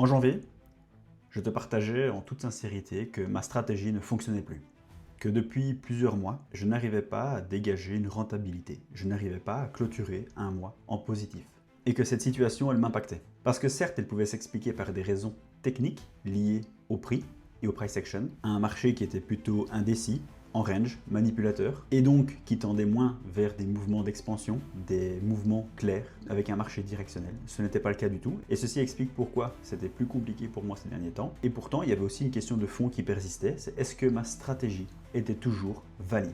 En janvier, je te partageais en toute sincérité que ma stratégie ne fonctionnait plus. Que depuis plusieurs mois, je n'arrivais pas à dégager une rentabilité. Je n'arrivais pas à clôturer un mois en positif. Et que cette situation, elle m'impactait. Parce que certes, elle pouvait s'expliquer par des raisons techniques liées au prix et au price action, à un marché qui était plutôt indécis, en range, manipulateur, et donc qui tendait moins vers des mouvements d'expansion, des mouvements clairs, avec un marché directionnel. Ce n'était pas le cas du tout, et ceci explique pourquoi c'était plus compliqué pour moi ces derniers temps. Et pourtant, il y avait aussi une question de fond qui persistait, c'est est-ce que ma stratégie était toujours valide?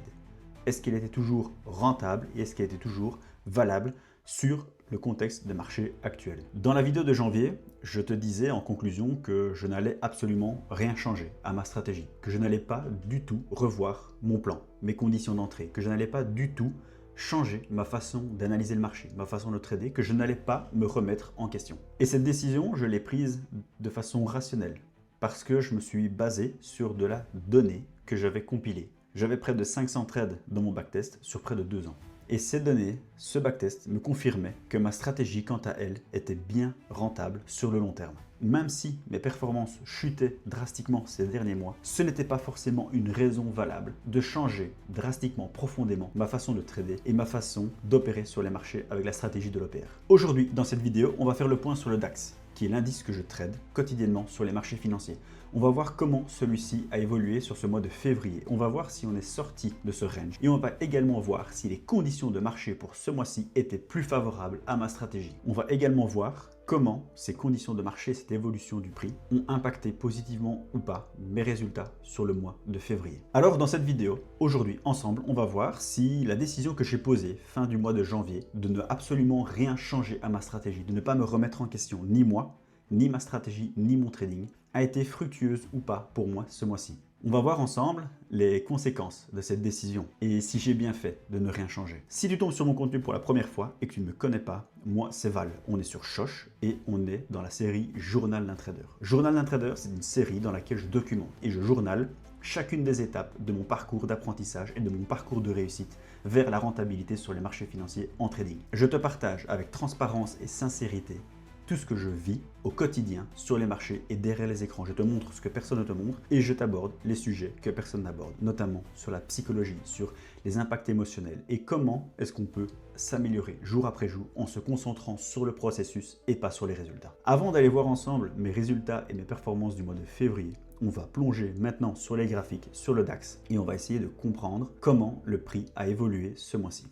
Est-ce qu'elle était toujours rentable et est-ce qu'elle était toujours valable sur le contexte de marché actuel? Dans la vidéo de janvier, je te disais en conclusion que je n'allais absolument rien changer à ma stratégie, que je n'allais pas du tout revoir mon plan, mes conditions d'entrée, que je n'allais pas du tout changer ma façon d'analyser le marché, ma façon de trader, que je n'allais pas me remettre en question. Et cette décision, je l'ai prise de façon rationnelle, parce que je me suis basé sur de la donnée que j'avais compilée. J'avais près de 500 trades dans mon backtest sur près de 2 ans. Et ces données, ce backtest, me confirmait que ma stratégie, quant à elle, était bien rentable sur le long terme. Même si mes performances chutaient drastiquement ces derniers mois, ce n'était pas forcément une raison valable de changer drastiquement, profondément ma façon de trader et ma façon d'opérer sur les marchés avec la stratégie de l'OPR. Aujourd'hui, dans cette vidéo, on va faire le point sur le DAX, qui est l'indice que je trade quotidiennement sur les marchés financiers. On va voir comment celui-ci a évolué sur ce mois de février. On va voir si on est sorti de ce range. Et on va également voir si les conditions de marché pour ce mois-ci étaient plus favorables à ma stratégie. On va également voir comment ces conditions de marché, cette évolution du prix, ont impacté positivement ou pas mes résultats sur le mois de février. Alors dans cette vidéo, aujourd'hui, ensemble, on va voir si la décision que j'ai posée fin du mois de janvier de ne absolument rien changer à ma stratégie, de ne pas me remettre en question, ni moi, ni ma stratégie, ni mon trading, a été fructueuse ou pas pour moi ce mois-ci. On va voir ensemble les conséquences de cette décision et si j'ai bien fait de ne rien changer. Si tu tombes sur mon contenu pour la première fois et que tu ne me connais pas, moi c'est Val. On est sur Shosh et on est dans la série Journal d'un trader. Journal d'un trader, c'est une série dans laquelle je documente et je journale chacune des étapes de mon parcours d'apprentissage et de mon parcours de réussite vers la rentabilité sur les marchés financiers en trading. Je te partage avec transparence et sincérité tout ce que je vis au quotidien sur les marchés et derrière les écrans. Je te montre ce que personne ne te montre et je t'aborde les sujets que personne n'aborde, notamment sur la psychologie, sur les impacts émotionnels et comment est-ce qu'on peut s'améliorer jour après jour en se concentrant sur le processus et pas sur les résultats. Avant d'aller voir ensemble mes résultats et mes performances du mois de février, on va plonger maintenant sur les graphiques, sur le DAX et on va essayer de comprendre comment le prix a évolué ce mois-ci.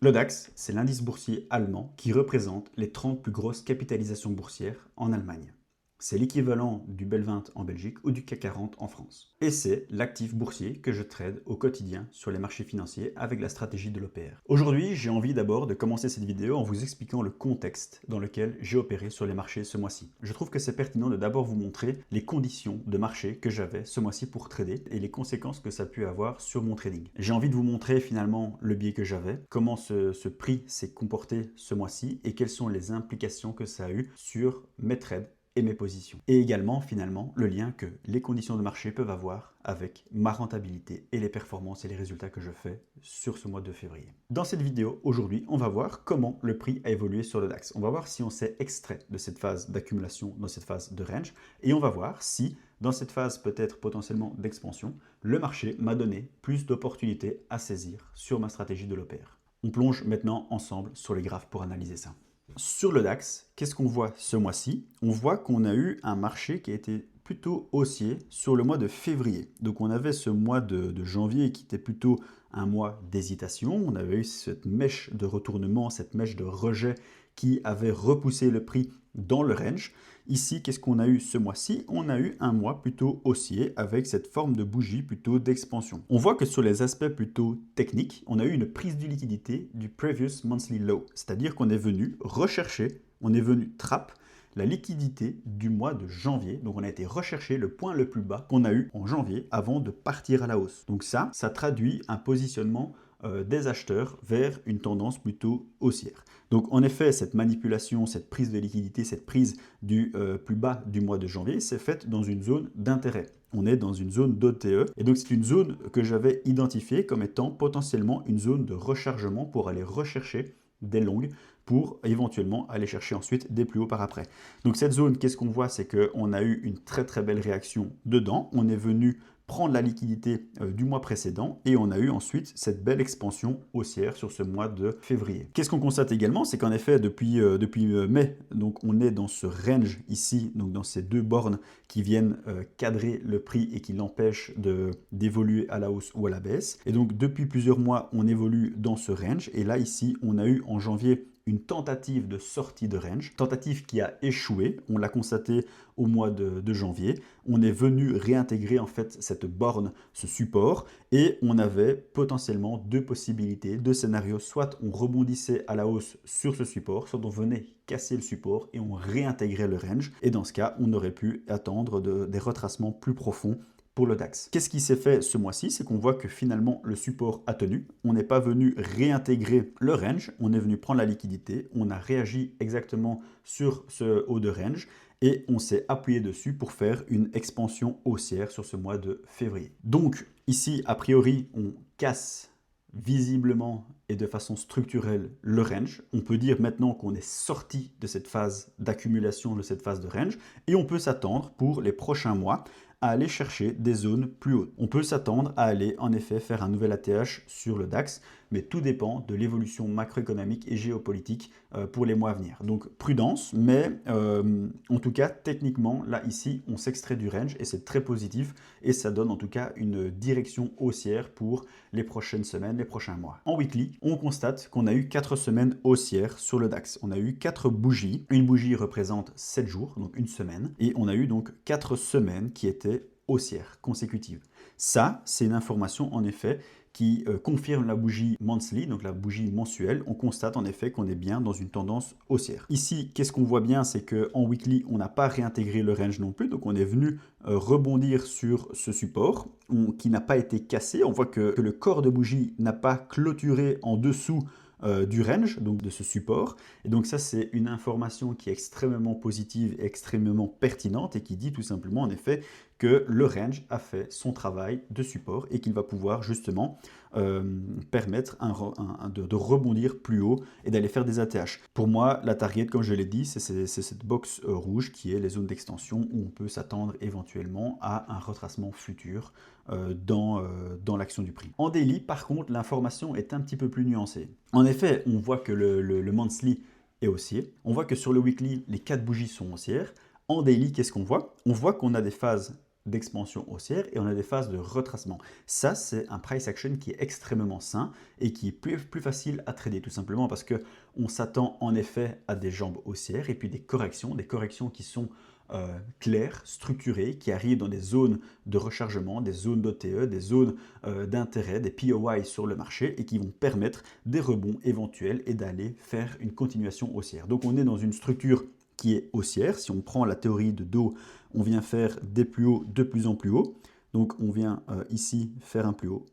Le DAX, c'est l'indice boursier allemand qui représente les 30 plus grosses capitalisations boursières en Allemagne. C'est l'équivalent du BEL 20 en Belgique ou du CAC 40 en France. Et c'est l'actif boursier que je trade au quotidien sur les marchés financiers avec la stratégie de l'OPR. Aujourd'hui, j'ai envie d'abord de commencer cette vidéo en vous expliquant le contexte dans lequel j'ai opéré sur les marchés ce mois-ci. Je trouve que c'est pertinent de d'abord vous montrer les conditions de marché que j'avais ce mois-ci pour trader et les conséquences que ça a pu avoir sur mon trading. J'ai envie de vous montrer finalement le biais que j'avais, comment ce prix s'est comporté ce mois-ci et quelles sont les implications que ça a eu sur mes trades et mes positions. Et également, finalement, le lien que les conditions de marché peuvent avoir avec ma rentabilité et les performances et les résultats que je fais sur ce mois de février. Dans cette vidéo, aujourd'hui, on va voir comment le prix a évolué sur le DAX. On va voir si on s'est extrait de cette phase d'accumulation, dans cette phase de range, et on va voir si, dans cette phase peut-être potentiellement d'expansion, le marché m'a donné plus d'opportunités à saisir sur ma stratégie de l'OPR. On plonge maintenant ensemble sur les graphes pour analyser ça. Sur le DAX, qu'est-ce qu'on voit ce mois-ci? On voit qu'on a eu un marché qui a été plutôt haussier sur le mois de février. Donc on avait ce mois de janvier qui était plutôt un mois d'hésitation. On avait eu cette mèche de retournement, cette mèche de rejet qui avait repoussé le prix dans le range. Ici, qu'est-ce qu'on a eu ce mois-ci? On a eu un mois plutôt haussier avec cette forme de bougie plutôt d'expansion. On voit que sur les aspects plutôt techniques, on a eu une prise de liquidité du previous monthly low, c'est-à-dire qu'on est venu rechercher, on est venu trap la liquidité du mois de janvier. Donc on a été rechercher le point le plus bas qu'on a eu en janvier avant de partir à la hausse. Donc ça traduit un positionnement des acheteurs vers une tendance plutôt haussière. Donc en effet, cette manipulation, cette prise de liquidité, cette prise du plus bas du mois de janvier, s'est faite dans une zone d'intérêt. On est dans une zone d'OTE et donc c'est une zone que j'avais identifiée comme étant potentiellement une zone de rechargement pour aller rechercher des longues pour éventuellement aller chercher ensuite des plus hauts par après. Donc cette zone, qu'est-ce qu'on voit? C'est qu'on a eu une très très belle réaction dedans. On est venu prendre la liquidité du mois précédent et on a eu ensuite cette belle expansion haussière sur ce mois de février. Qu'est-ce qu'on constate également? C'est qu'en effet, depuis mai, donc on est dans ce range ici, donc dans ces deux bornes qui viennent cadrer le prix et qui l'empêchent d'évoluer à la hausse ou à la baisse. Et donc depuis plusieurs mois, on évolue dans ce range. Et là, ici, on a eu en janvier une tentative de sortie de range, tentative qui a échoué, on l'a constaté au mois de janvier. On est venu réintégrer en fait cette borne, ce support, et on avait potentiellement deux possibilités, deux scénarios. Soit on rebondissait à la hausse sur ce support, soit on venait casser le support et on réintégrait le range. Et dans ce cas, on aurait pu attendre des retracements plus profonds pour le DAX. Qu'est-ce qui s'est fait ce mois-ci? C'est qu'on voit que finalement le support a tenu. On n'est pas venu réintégrer le range, on est venu prendre la liquidité, on a réagi exactement sur ce haut de range et on s'est appuyé dessus pour faire une expansion haussière sur ce mois de février. Donc ici, a priori, on casse visiblement et de façon structurelle le range. On peut dire maintenant qu'on est sorti de cette phase d'accumulation, de cette phase de range, et on peut s'attendre pour les prochains mois à aller chercher des zones plus hautes. On peut s'attendre à aller en effet faire un nouvel ATH sur le DAX, mais tout dépend de l'évolution macroéconomique et géopolitique pour les mois à venir. Donc prudence, mais en tout cas techniquement, là ici, on s'extrait du range et c'est très positif et ça donne en tout cas une direction haussière pour les prochaines semaines, les prochains mois. En weekly, on constate qu'on a eu 4 semaines haussières sur le DAX. On a eu 4 bougies. Une bougie représente 7 jours, donc une semaine, et on a eu donc 4 semaines qui étaient haussières consécutives. Ça, c'est une information en effet qui confirme la bougie monthly, donc la bougie mensuelle. On constate en effet qu'on est bien dans une tendance haussière. Ici, qu'est-ce qu'on voit bien, c'est qu'en weekly, on n'a pas réintégré le range non plus, donc on est venu rebondir sur ce support qui n'a pas été cassé. On voit que le corps de bougie n'a pas clôturé en dessous du range, donc de ce support. Et donc ça, c'est une information qui est extrêmement positive et extrêmement pertinente et qui dit tout simplement en effet que le range a fait son travail de support et qu'il va pouvoir justement permettre de rebondir plus haut et d'aller faire des ATH. Pour moi, la target, comme je l'ai dit, c'est cette box rouge qui est les zones d'extension où on peut s'attendre éventuellement à un retracement futur dans l'action du prix. En daily, par contre, l'information est un petit peu plus nuancée. En effet, on voit que le monthly est haussier. On voit que sur le weekly, les 4 bougies sont haussières. En daily, qu'est-ce qu'on voit? On voit qu'on a des phases d'expansion haussière et on a des phases de retracement. Ça, c'est un price action qui est extrêmement sain et qui est plus facile à trader, tout simplement parce qu'on s'attend en effet à des jambes haussières et puis des corrections qui sont claires, structurées, qui arrivent dans des zones de rechargement, des zones d'OTE, des zones d'intérêt, des POI sur le marché et qui vont permettre des rebonds éventuels et d'aller faire une continuation haussière. Donc on est dans une structure qui est haussière. Si on prend la théorie de Dow, on vient faire des plus hauts de plus en plus haut. Donc on vient ici faire un plus haut,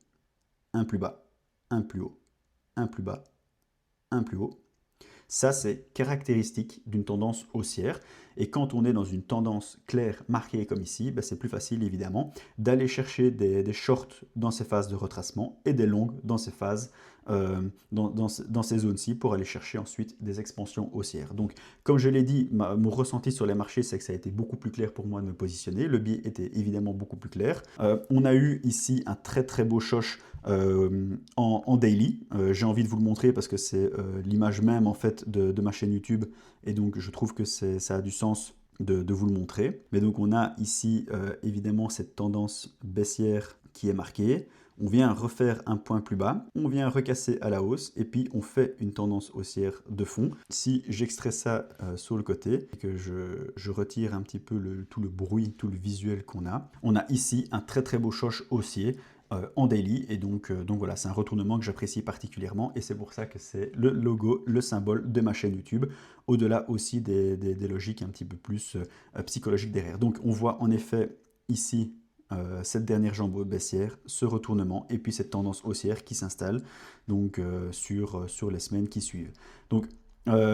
un plus bas, un plus haut, un plus bas, un plus haut. Ça, c'est caractéristique d'une tendance haussière. Et quand on est dans une tendance claire, marquée comme ici, c'est plus facile évidemment d'aller chercher des shorts dans ces phases de retracement et des longues dans ces phases, dans ces zones-ci pour aller chercher ensuite des expansions haussières. Donc, comme je l'ai dit, mon ressenti sur les marchés, c'est que ça a été beaucoup plus clair pour moi de me positionner. Le biais était évidemment beaucoup plus clair. On a eu ici un très très beau choche en daily. J'ai envie de vous le montrer parce que c'est l'image même en fait de ma chaîne YouTube et donc je trouve que ça a du sens de vous le montrer. Mais donc on a ici évidemment cette tendance baissière qui est marquée. On vient refaire un point plus bas, on vient recasser à la hausse et puis on fait une tendance haussière de fond. Si j'extrais ça sur le côté et que je retire un petit peu tout le bruit, tout le visuel qu'on a, on a ici un très très beau choche haussier en daily et donc voilà, c'est un retournement que j'apprécie particulièrement et c'est pour ça que c'est le logo, le symbole de ma chaîne YouTube, au-delà aussi des logiques un petit peu plus psychologiques derrière. Donc on voit en effet ici cette dernière jambe baissière, ce retournement et puis cette tendance haussière qui s'installe donc sur les semaines qui suivent. Donc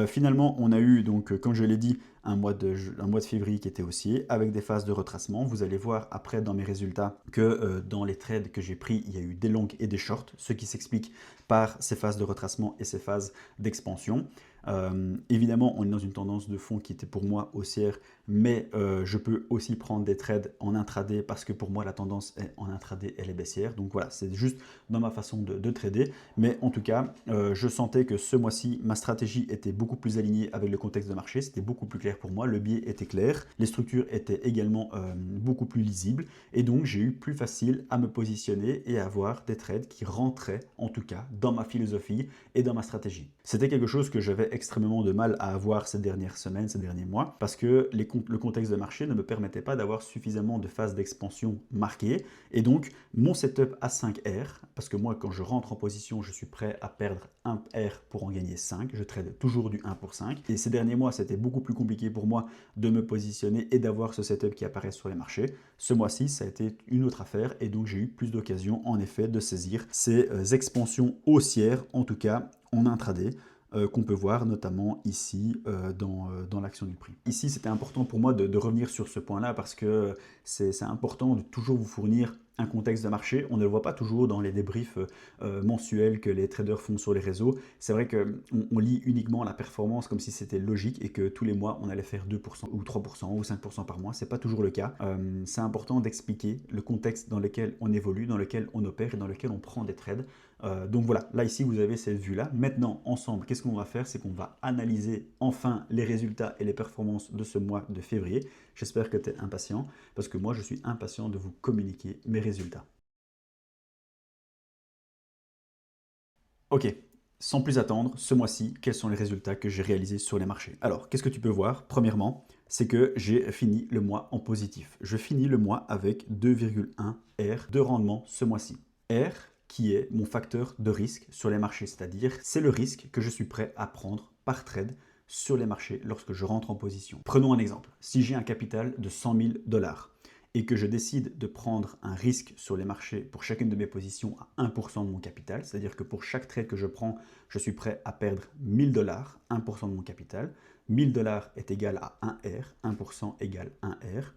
finalement, on a eu, donc, comme je l'ai dit, un mois de février qui était haussier avec des phases de retracement. Vous allez voir après dans mes résultats que dans les trades que j'ai pris, il y a eu des longues et des shorts, ce qui s'explique par ces phases de retracement et ces phases d'expansion. Évidemment, on est dans une tendance de fond qui était pour moi haussière, mais je peux aussi prendre des trades en intraday parce que pour moi, la tendance est en intraday, elle est baissière. Donc voilà, c'est juste dans ma façon de trader. Mais en tout cas, je sentais que ce mois-ci, ma stratégie était beaucoup plus alignée avec le contexte de marché. C'était beaucoup plus clair pour moi. Le biais était clair. Les structures étaient également beaucoup plus lisibles. Et donc, j'ai eu plus facile à me positionner et à avoir des trades qui rentraient, en tout cas, dans ma philosophie et dans ma stratégie. C'était quelque chose que j'avais extrêmement de mal à avoir ces dernières semaines, ces derniers mois, parce que le contexte de marché ne me permettait pas d'avoir suffisamment de phases d'expansion marquées. Et donc, mon setup à 5R, parce que moi, quand je rentre en position, je suis prêt à perdre 1 R pour en gagner 5. Je trade toujours du 1 pour 5. Et ces derniers mois, c'était beaucoup plus compliqué pour moi de me positionner et d'avoir ce setup qui apparaît sur les marchés. Ce mois-ci, ça a été une autre affaire et donc j'ai eu plus d'occasions, en effet, de saisir ces expansions haussières, en tout cas en intraday, qu'on peut voir notamment ici dans l'action du prix. Ici, c'était important pour moi de revenir sur ce point-là parce que c'est important de toujours vous fournir un contexte de marché. On ne le voit pas toujours dans les débriefs mensuels que les traders font sur les réseaux. C'est vrai qu'on lit uniquement la performance comme si c'était logique et que tous les mois, on allait faire 2% ou 3% ou 5% par mois. Ce n'est pas toujours le cas. C'est important d'expliquer le contexte dans lequel on évolue, dans lequel on opère et dans lequel on prend des trades. Donc voilà, là ici vous avez cette vue-là. Maintenant, ensemble, qu'est-ce qu'on va faire? C'est qu'on va analyser enfin les résultats et les performances de ce mois de février. J'espère que tu es impatient, parce que moi je suis impatient de vous communiquer mes résultats. Ok, sans plus attendre, ce mois-ci, quels sont les résultats que j'ai réalisés sur les marchés? Alors, qu'est-ce que tu peux voir? Premièrement, c'est que j'ai fini le mois en positif. Je finis le mois avec 2,1 R de rendement ce mois-ci. R qui est mon facteur de risque sur les marchés, c'est-à-dire c'est le risque que je suis prêt à prendre par trade sur les marchés lorsque je rentre en position. Prenons un exemple. Si j'ai un capital de 100 000 dollars et que je décide de prendre un risque sur les marchés pour chacune de mes positions à 1% de mon capital, c'est-à-dire que pour chaque trade que je prends, je suis prêt à perdre 1000 dollars, 1% de mon capital. 1000 dollars est égal à 1 R, 1% égale 1 R.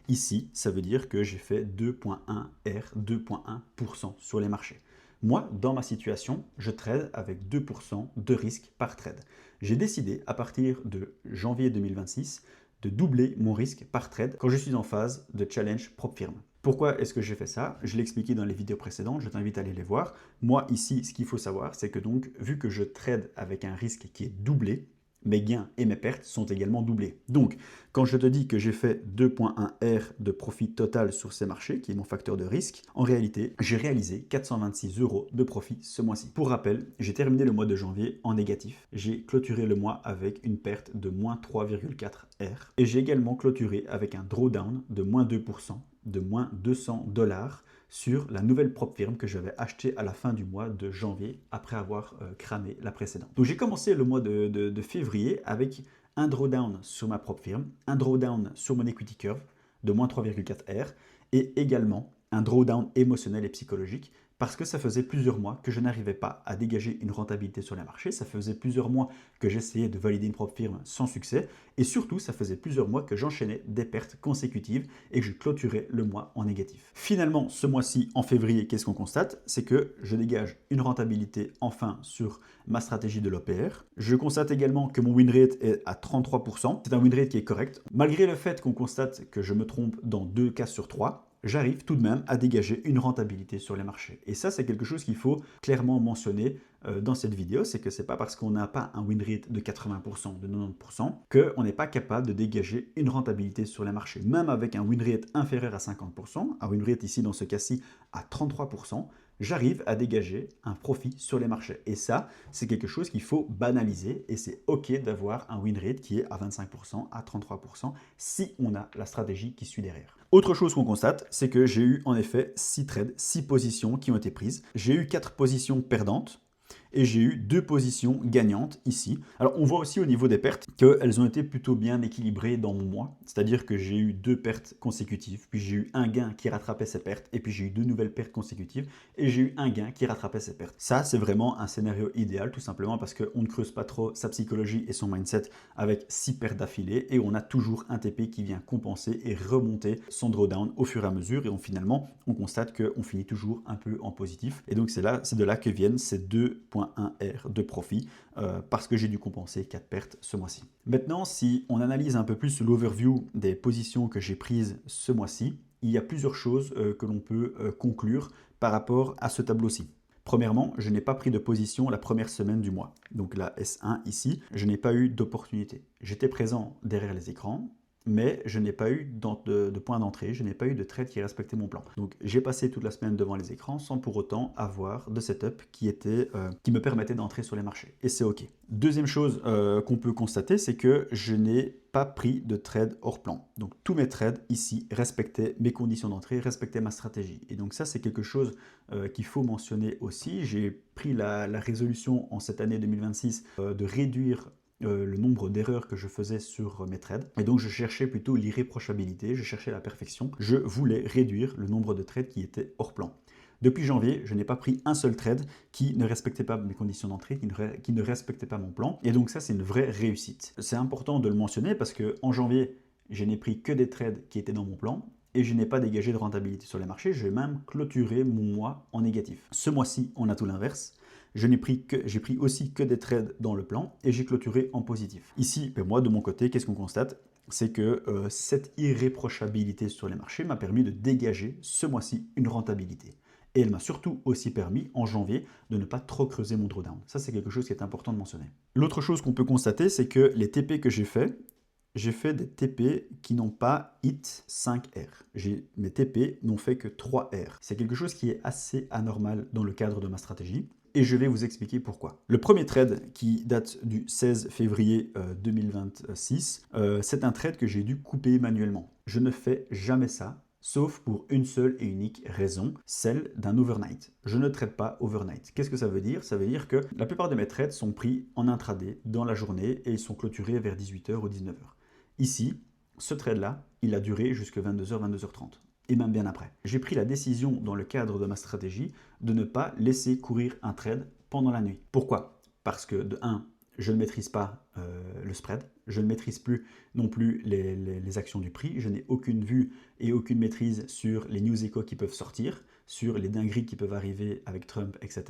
Ici, ça veut dire que j'ai fait 2,1 R, 2,1% sur les marchés. Moi, dans ma situation, je trade avec 2% de risque par trade. J'ai décidé, à partir de janvier 2026, de doubler mon risque par trade quand je suis en phase de challenge propre firme. Pourquoi est-ce que j'ai fait ça? Je l'ai expliqué dans les vidéos précédentes, je t'invite à aller les voir. Moi, ici, ce qu'il faut savoir, c'est que donc, vu que je trade avec un risque qui est doublé, mes gains et mes pertes sont également doublés. Donc, quand je te dis que j'ai fait 2,1 R de profit total sur ces marchés, qui est mon facteur de risque, en réalité, j'ai réalisé 426 € de profit ce mois-ci. Pour rappel, j'ai terminé le mois de janvier en négatif. J'ai clôturé le mois avec une perte de moins 3,4 R. Et j'ai également clôturé avec un drawdown de moins 2%, de moins 200 dollars sur la nouvelle propre firme que j'avais achetée à la fin du mois de janvier après avoir cramé la précédente. Donc j'ai commencé le mois de février avec un drawdown sur ma propre firme, un drawdown sur mon equity curve de moins 3,4 R et également un drawdown émotionnel et psychologique parce que ça faisait plusieurs mois que je n'arrivais pas à dégager une rentabilité sur les marchés. Ça faisait plusieurs mois que j'essayais de valider une propre firme sans succès. Et surtout, ça faisait plusieurs mois que j'enchaînais des pertes consécutives et que je clôturais le mois en négatif. Finalement, ce mois-ci, en février, qu'est-ce qu'on constate? C'est que je dégage une rentabilité enfin sur ma stratégie de l'OPR. Je constate également que mon win rate est à 33%. C'est un win rate qui est correct. Malgré le fait qu'on constate que je me trompe dans 2 cas sur 3, j'arrive tout de même à dégager une rentabilité sur les marchés. Et ça, c'est quelque chose qu'il faut clairement mentionner dans cette vidéo, c'est que ce n'est pas parce qu'on n'a pas un win rate de 80%, de 90%, qu'on n'est pas capable de dégager une rentabilité sur les marchés. Même avec un win rate inférieur à 50%, un win rate ici dans ce cas-ci à 33%, j'arrive à dégager un profit sur les marchés. Et ça, c'est quelque chose qu'il faut banaliser et c'est OK d'avoir un win rate qui est à 25%, à 33% si on a la stratégie qui suit derrière. Autre chose qu'on constate, c'est que j'ai eu en effet 6 trades, 6 positions qui ont été prises. J'ai eu 4 positions perdantes et j'ai eu 2 positions gagnantes ici. Alors on voit aussi au niveau des pertes qu'elles ont été plutôt bien équilibrées dans mon mois, c'est-à-dire que j'ai eu 2 pertes consécutives, puis j'ai eu un gain qui rattrapait ces pertes, et puis j'ai eu 2 nouvelles pertes consécutives, et j'ai eu un gain qui rattrapait ces pertes. Ça, c'est vraiment un scénario idéal, tout simplement parce qu'on ne creuse pas trop sa psychologie et son mindset avec 6 pertes d'affilée, et on a toujours un TP qui vient compenser et remonter son drawdown au fur et à mesure, et finalement, on constate qu'on finit toujours un peu en positif. Et donc c'est de là que viennent ces 2,1 4.1 R de profit parce que j'ai dû compenser 4 pertes ce mois-ci. Maintenant, si on analyse un peu plus l'overview des positions que j'ai prises ce mois-ci, il y a plusieurs choses que l'on peut conclure par rapport à ce tableau-ci. Premièrement, je n'ai pas pris de position la première semaine du mois. Donc la S1 ici, je n'ai pas eu d'opportunité. J'étais présent derrière les écrans, mais je n'ai pas eu de point d'entrée, je n'ai pas eu de trade qui respectait mon plan. Donc j'ai passé toute la semaine devant les écrans sans pour autant avoir de setup qui me permettait d'entrer sur les marchés. Et c'est OK. Deuxième chose qu'on peut constater, c'est que je n'ai pas pris de trade hors plan. Donc tous mes trades ici respectaient mes conditions d'entrée, respectaient ma stratégie. Et donc ça, c'est quelque chose qu'il faut mentionner aussi. J'ai pris la résolution en cette année 2026 de réduire le nombre d'erreurs que je faisais sur mes trades. Et donc je cherchais plutôt l'irréprochabilité, je cherchais la perfection. Je voulais réduire le nombre de trades qui étaient hors plan. Depuis janvier, je n'ai pas pris un seul trade qui ne respectait pas mes conditions d'entrée, qui ne respectait pas mon plan. Et donc ça, c'est une vraie réussite. C'est important de le mentionner parce qu'en janvier, je n'ai pris que des trades qui étaient dans mon plan et je n'ai pas dégagé de rentabilité sur les marchés. J'ai même clôturé mon mois en négatif. Ce mois-ci, on a tout l'inverse. J'ai pris aussi que des trades dans le plan et j'ai clôturé en positif. Ici, moi de mon côté, qu'est-ce qu'on constate? C'est que cette irréprochabilité sur les marchés m'a permis de dégager ce mois-ci une rentabilité. Et elle m'a surtout aussi permis, en janvier, de ne pas trop creuser mon drawdown. Ça, c'est quelque chose qui est important de mentionner. L'autre chose qu'on peut constater, c'est que les TP que j'ai fait des TP qui n'ont pas hit 5R. Mes TP n'ont fait que 3R. C'est quelque chose qui est assez anormal dans le cadre de ma stratégie. Et je vais vous expliquer pourquoi. Le premier trade qui date du 16 février 2026, c'est un trade que j'ai dû couper manuellement. Je ne fais jamais ça, sauf pour une seule et unique raison, celle d'un overnight. Je ne trade pas overnight. Qu'est-ce que ça veut dire? Ça veut dire que la plupart de mes trades sont pris en intraday dans la journée et ils sont clôturés vers 18h ou 19h. Ici, ce trade-là, il a duré jusqu'à 22h, 22h30. Et même bien après. J'ai pris la décision dans le cadre de ma stratégie de ne pas laisser courir un trade pendant la nuit. Pourquoi? Parce que de 1, je ne maîtrise pas le spread, je ne maîtrise plus non plus les actions du prix, je n'ai aucune vue et aucune maîtrise sur les news échos qui peuvent sortir, sur les dingueries qui peuvent arriver avec Trump, etc.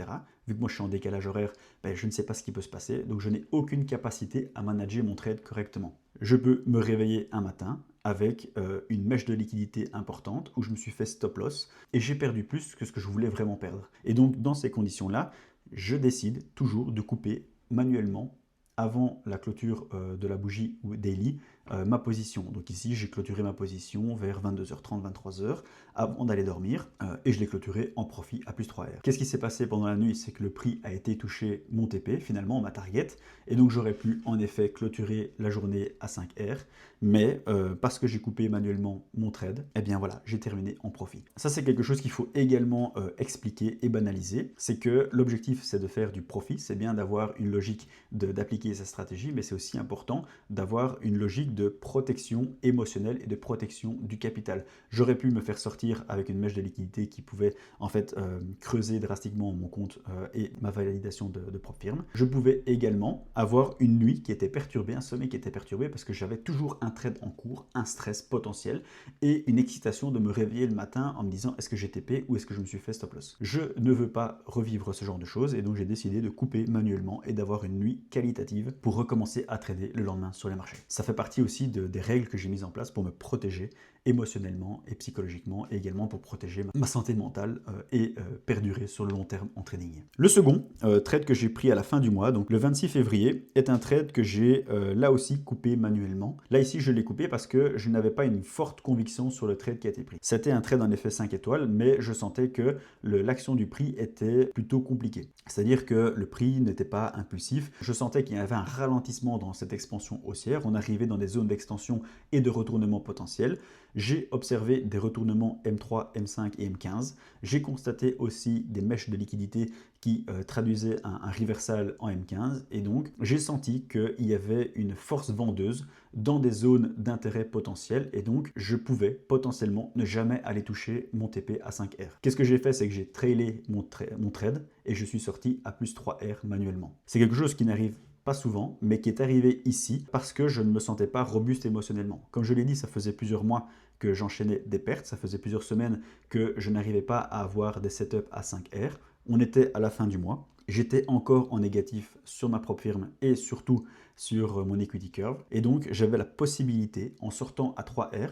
Vu que moi je suis en décalage horaire, je ne sais pas ce qui peut se passer, donc je n'ai aucune capacité à manager mon trade correctement. Je peux me réveiller un matin avec une mèche de liquidité importante où je me suis fait stop loss et j'ai perdu plus que ce que je voulais vraiment perdre. Et donc dans ces conditions-là, je décide toujours de couper manuellement avant la clôture de la bougie ou daily ma position. Donc ici, j'ai clôturé ma position vers 22h30, 23h avant d'aller dormir et je l'ai clôturé en profit à plus 3R. Qu'est-ce qui s'est passé pendant la nuit? C'est que le prix a été touché mon TP, finalement ma target, et donc j'aurais pu en effet clôturer la journée à 5R, mais parce que j'ai coupé manuellement mon trade, eh bien voilà, j'ai terminé en profit. Ça, c'est quelque chose qu'il faut également expliquer et banaliser. C'est que l'objectif, c'est de faire du profit, c'est bien d'avoir une logique d'appliquer sa stratégie, mais c'est aussi important d'avoir une logique de protection émotionnelle et de protection du capital. J'aurais pu me faire sortir avec une mèche de liquidité qui pouvait en fait creuser drastiquement mon compte et ma validation de propre firme. Je pouvais également avoir une nuit qui était perturbée, un sommeil qui était perturbé parce que j'avais toujours un trade en cours, un stress potentiel et une excitation de me réveiller le matin en me disant est-ce que j'ai TP ou est-ce que je me suis fait stop loss. Je ne veux pas revivre ce genre de choses et donc j'ai décidé de couper manuellement et d'avoir une nuit qualitative pour recommencer à trader le lendemain sur les marchés. Ça fait partie aussi des règles que j'ai mises en place pour me protéger émotionnellement et psychologiquement et également pour protéger ma santé mentale et perdurer sur le long terme en trading. Le second trade que j'ai pris à la fin du mois, donc le 26 février, est un trade que j'ai là aussi coupé manuellement. Là ici je l'ai coupé parce que je n'avais pas une forte conviction sur le trade qui a été pris. C'était un trade en effet 5 étoiles, mais je sentais que l'action du prix était plutôt compliquée. C'est-à-dire que le prix n'était pas impulsif. Je sentais qu'il y avait un ralentissement dans cette expansion haussière. On arrivait dans des zones d'extension et de retournement potentiel. J'ai observé des retournements M3, M5 et M15. J'ai constaté aussi des mèches de liquidité qui traduisaient un reversal en M15 et donc j'ai senti qu'il y avait une force vendeuse dans des zones d'intérêt potentiel et donc je pouvais potentiellement ne jamais aller toucher mon TP à 5R. Qu'est-ce que j'ai fait? C'est que j'ai trailé mon trade et je suis sorti à plus 3R manuellement. C'est quelque chose qui n'arrive pas souvent, mais qui est arrivé ici parce que je ne me sentais pas robuste émotionnellement. Comme je l'ai dit, ça faisait plusieurs mois que j'enchaînais des pertes, ça faisait plusieurs semaines que je n'arrivais pas à avoir des setups à 5R. On était à la fin du mois J'étais encore en négatif sur ma propre firme et surtout sur mon equity curve. Et donc, j'avais la possibilité, en sortant à 3R,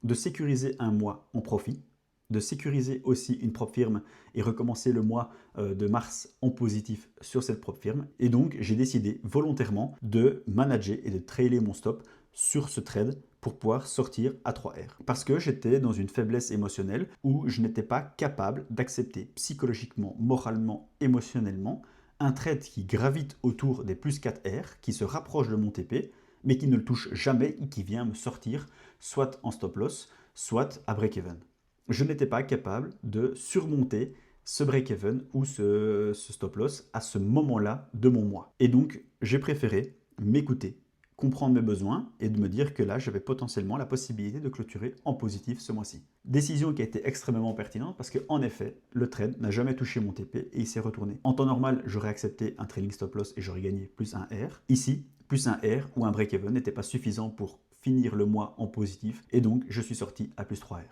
de sécuriser un mois en profit, de sécuriser aussi une propre firme et recommencer le mois de mars en positif sur cette propre firme. Et donc, j'ai décidé volontairement de manager et de trailer mon stop sur ce trade pour pouvoir sortir à 3R. Parce que j'étais dans une faiblesse émotionnelle où je n'étais pas capable d'accepter psychologiquement, moralement, émotionnellement un trade qui gravite autour des plus 4R, qui se rapproche de mon TP, mais qui ne le touche jamais et qui vient me sortir soit en stop loss, soit à break-even. Je n'étais pas capable de surmonter ce break-even ou ce stop loss à ce moment-là de mon mois. Et donc, j'ai préféré m'écouter, comprendre mes besoins et de me dire que là, j'avais potentiellement la possibilité de clôturer en positif ce mois-ci. Décision qui a été extrêmement pertinente parce qu'en effet, le trade n'a jamais touché mon TP et il s'est retourné. En temps normal, j'aurais accepté un trailing stop loss et j'aurais gagné plus un R. Ici, plus un R ou un break-even n'était pas suffisant pour finir le mois en positif et donc je suis sorti à plus 3R.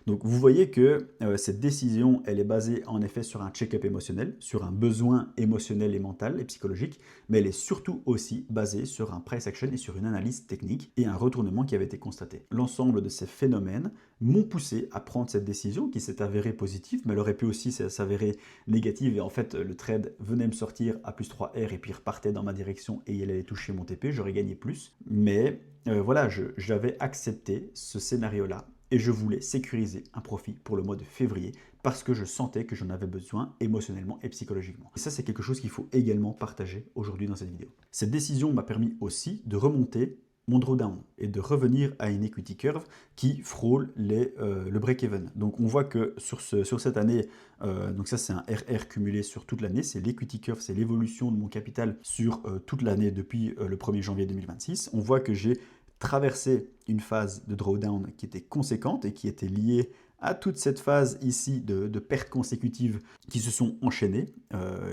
Donc vous voyez que cette décision, elle est basée en effet sur un check-up émotionnel, sur un besoin émotionnel et mental et psychologique, mais elle est surtout aussi basée sur un price action et sur une analyse technique et un retournement qui avait été constaté. L'ensemble de ces phénomènes m'ont poussé à prendre cette décision qui s'est avérée positive, mais elle aurait pu aussi s'avérer négative et en fait le trade venait me sortir à plus 3R et puis repartait dans ma direction et il allait toucher mon TP, j'aurais gagné plus. Mais voilà, j'avais accepté ce scénario-là et je voulais sécuriser un profit pour le mois de février parce que je sentais que j'en avais besoin émotionnellement et psychologiquement. Et ça, c'est quelque chose qu'il faut également partager aujourd'hui dans cette vidéo. Cette décision m'a permis aussi de remonter mon drawdown et de revenir à une equity curve qui frôle le break-even. Donc on voit que sur cette année, donc ça c'est un RR cumulé sur toute l'année, c'est l'equity curve, c'est l'évolution de mon capital sur toute l'année depuis le 1er janvier 2026. On voit que j'ai traversé une phase de drawdown qui était conséquente et qui était liée à toute cette phase ici de pertes consécutives qui se sont enchaînées.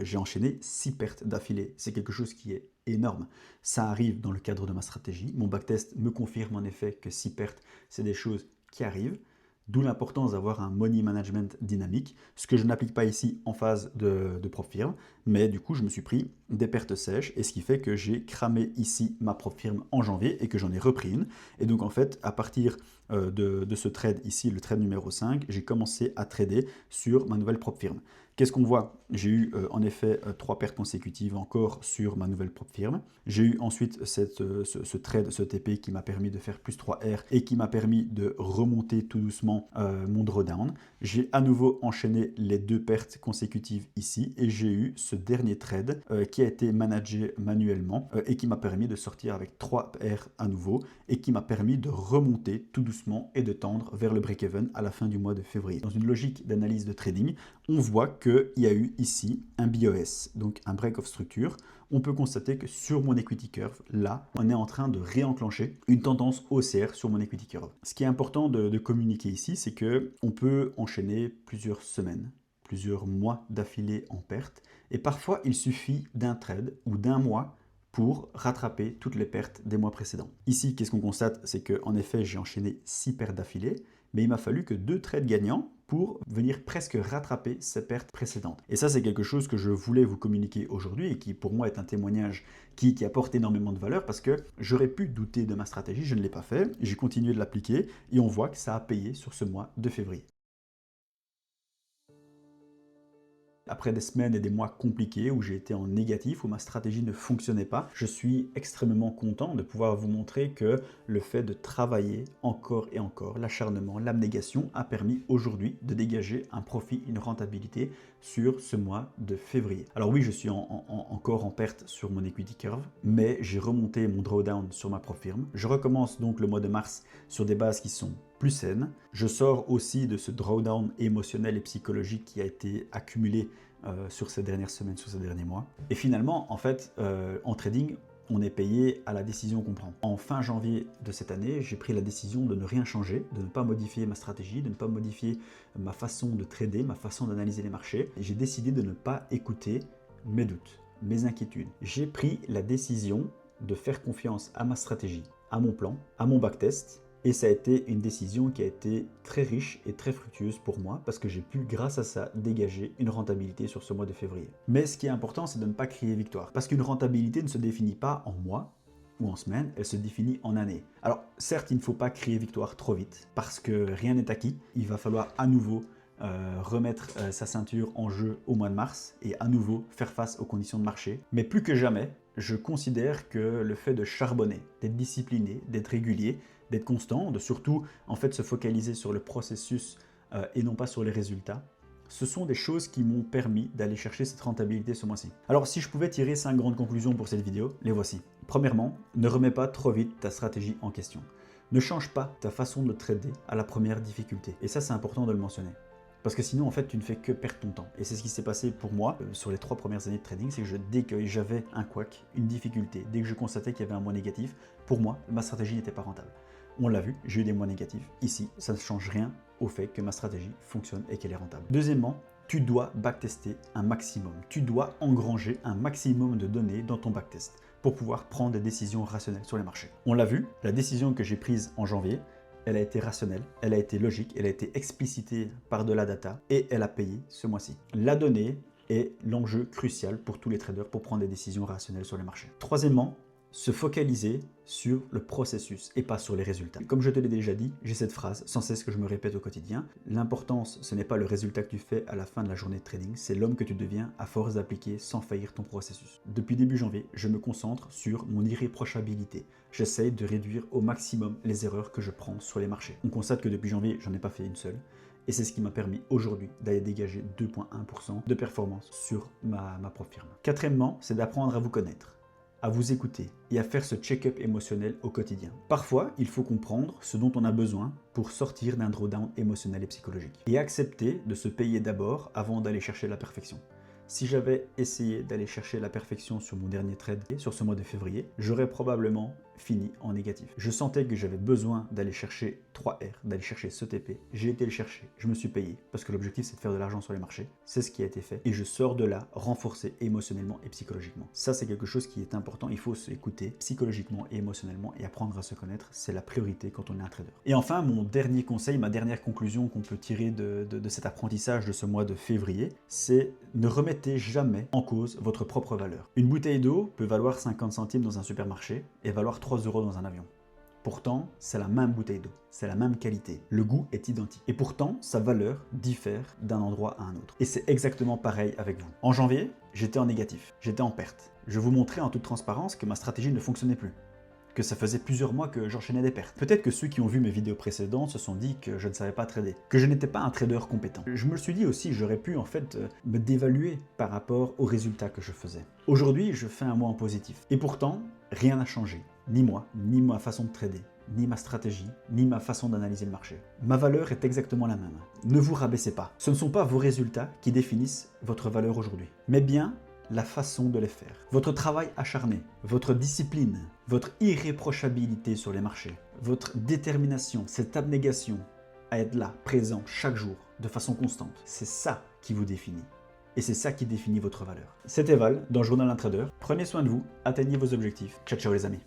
J'ai enchaîné 6 pertes d'affilée. C'est quelque chose qui est énorme. Ça arrive dans le cadre de ma stratégie. Mon backtest me confirme en effet que 6 pertes, c'est des choses qui arrivent. D'où l'importance d'avoir un money management dynamique, ce que je n'applique pas ici en phase de propre firme, mais du coup je me suis pris des pertes sèches et ce qui fait que j'ai cramé ici ma propre firme en janvier et que j'en ai repris une. Et donc en fait à partir de ce trade ici, le trade numéro 5, j'ai commencé à trader sur ma nouvelle propre firme. Qu'est-ce qu'on voit? J'ai eu en effet 3 pertes consécutives encore sur ma nouvelle propre firme. J'ai eu ensuite ce trade, ce TP qui m'a permis de faire plus 3R et qui m'a permis de remonter tout doucement mon drawdown. J'ai à nouveau enchaîné les 2 pertes consécutives ici et j'ai eu ce dernier trade qui a été managé manuellement et qui m'a permis de sortir avec 3R à nouveau et qui m'a permis de remonter tout doucement et de tendre vers le break-even à la fin du mois de février. Dans une logique d'analyse de trading, on voit qu'il y a eu ici un BOS, donc un break of structure. On peut constater que sur mon equity curve, là, on est en train de réenclencher une tendance haussière sur mon equity curve. Ce qui est important de communiquer ici, c'est qu'on peut enchaîner plusieurs semaines, plusieurs mois d'affilée en perte. Et parfois, il suffit d'un trade ou d'un mois pour rattraper toutes les pertes des mois précédents. Ici, qu'est-ce qu'on constate? C'est qu'en effet, j'ai enchaîné 6 pertes d'affilée, mais il m'a fallu que 2 trades gagnants pour venir presque rattraper ces pertes précédentes. Et ça, c'est quelque chose que je voulais vous communiquer aujourd'hui et qui, pour moi, est un témoignage qui apporte énormément de valeur parce que j'aurais pu douter de ma stratégie, je ne l'ai pas fait, j'ai continué de l'appliquer et on voit que ça a payé sur ce mois de février. Après des semaines et des mois compliqués où j'ai été en négatif, où ma stratégie ne fonctionnait pas, je suis extrêmement content de pouvoir vous montrer que le fait de travailler encore et encore, l'acharnement, l'abnégation a permis aujourd'hui de dégager un profit, une rentabilité sur ce mois de février. Alors oui, je suis encore en perte sur mon equity curve, mais j'ai remonté mon drawdown sur ma propre firme. Je recommence donc le mois de mars sur des bases qui sont plus saines. Je sors aussi de ce drawdown émotionnel et psychologique qui a été accumulé sur ces dernières semaines, sur ces derniers mois. Et finalement, en fait, en trading, on est payé à la décision qu'on prend. En fin janvier de cette année, j'ai pris la décision de ne rien changer, de ne pas modifier ma stratégie, de ne pas modifier ma façon de trader, ma façon d'analyser les marchés. J'ai décidé de ne pas écouter mes doutes, mes inquiétudes. J'ai pris la décision de faire confiance à ma stratégie, à mon plan, à mon backtest, Et ça a été une décision qui a été très riche et très fructueuse pour moi parce que j'ai pu, grâce à ça, dégager une rentabilité sur ce mois de février. Mais ce qui est important, c'est de ne pas crier victoire. Parce qu'une rentabilité ne se définit pas en mois ou en semaines, elle se définit en années. Alors certes, il ne faut pas crier victoire trop vite parce que rien n'est acquis. Il va falloir à nouveau remettre sa ceinture en jeu au mois de mars et à nouveau faire face aux conditions de marché. Mais plus que jamais, je considère que le fait de charbonner, d'être discipliné, d'être régulier, d'être constant, de surtout en fait se focaliser sur le processus et non pas sur les résultats, ce sont des choses qui m'ont permis d'aller chercher cette rentabilité ce mois-ci. Alors si je pouvais tirer 5 grandes conclusions pour cette vidéo, les voici. Premièrement, ne remets pas trop vite ta stratégie en question. Ne change pas ta façon de trader à la première difficulté. Et ça, c'est important de le mentionner. Parce que sinon, en fait, tu ne fais que perdre ton temps. Et c'est ce qui s'est passé pour moi sur les 3 premières années de trading, c'est que dès que j'avais un couac, une difficulté, dès que je constatais qu'il y avait un mois négatif, pour moi, ma stratégie n'était pas rentable. On l'a vu, j'ai eu des mois négatifs. Ici, ça ne change rien au fait que ma stratégie fonctionne et qu'elle est rentable. Deuxièmement, tu dois backtester un maximum. Tu dois engranger un maximum de données dans ton backtest pour pouvoir prendre des décisions rationnelles sur les marchés. On l'a vu, la décision que j'ai prise en janvier, elle a été rationnelle, elle a été logique, elle a été explicitée par de la data et elle a payé ce mois-ci. La donnée est l'enjeu crucial pour tous les traders pour prendre des décisions rationnelles sur les marchés. Troisièmement, se focaliser sur le processus et pas sur les résultats. Comme je te l'ai déjà dit, j'ai cette phrase sans cesse que je me répète au quotidien. L'importance, ce n'est pas le résultat que tu fais à la fin de la journée de trading, c'est l'homme que tu deviens à force d'appliquer sans faillir ton processus. Depuis début janvier, je me concentre sur mon irréprochabilité. J'essaye de réduire au maximum les erreurs que je prends sur les marchés. On constate que depuis janvier, j'en ai pas fait une seule. Et c'est ce qui m'a permis aujourd'hui d'aller dégager 2,1% de performance sur ma propre firme. Quatrièmement, c'est d'apprendre à vous connaître, à vous écouter et à faire ce check-up émotionnel au quotidien. Parfois, il faut comprendre ce dont on a besoin pour sortir d'un drawdown émotionnel et psychologique et accepter de se payer d'abord avant d'aller chercher la perfection. Si j'avais essayé d'aller chercher la perfection sur mon dernier trade, sur ce mois de février, j'aurais probablement fini en négatif. Je sentais que j'avais besoin d'aller chercher 3R, d'aller chercher ce TP. J'ai été le chercher, je me suis payé, parce que l'objectif c'est de faire de l'argent sur les marchés. C'est ce qui a été fait. Et je sors de là renforcé émotionnellement et psychologiquement. Ça, c'est quelque chose qui est important. Il faut s'écouter psychologiquement et émotionnellement et apprendre à se connaître. C'est la priorité quand on est un trader. Et enfin, mon dernier conseil, ma dernière conclusion qu'on peut tirer de cet apprentissage de ce mois de février, c'est ne remettez jamais en cause votre propre valeur. Une bouteille d'eau peut valoir 50 centimes dans un supermarché et valoir 3 € dans un avion. Pourtant, c'est la même bouteille d'eau, c'est la même qualité, le goût est identique. Et pourtant, sa valeur diffère d'un endroit à un autre. Et c'est exactement pareil avec vous. En janvier, j'étais en négatif, j'étais en perte. Je vous montrais en toute transparence que ma stratégie ne fonctionnait plus, que ça faisait plusieurs mois que j'enchaînais des pertes. Peut-être que ceux qui ont vu mes vidéos précédentes se sont dit que je ne savais pas trader, que je n'étais pas un trader compétent. Je me suis dit aussi, j'aurais pu en fait me dévaluer par rapport aux résultats que je faisais. Aujourd'hui, je fais un mois en positif. Et pourtant, rien n'a changé. Ni moi, ni ma façon de trader, ni ma stratégie, ni ma façon d'analyser le marché. Ma valeur est exactement la même. Ne vous rabaissez pas. Ce ne sont pas vos résultats qui définissent votre valeur aujourd'hui, mais bien la façon de les faire. Votre travail acharné, votre discipline, votre irréprochabilité sur les marchés, votre détermination, cette abnégation à être là, présent chaque jour, de façon constante, c'est ça qui vous définit. Et c'est ça qui définit votre valeur. C'était Val dans Journal d'un Trader. Prenez soin de vous, atteignez vos objectifs. Ciao ciao les amis.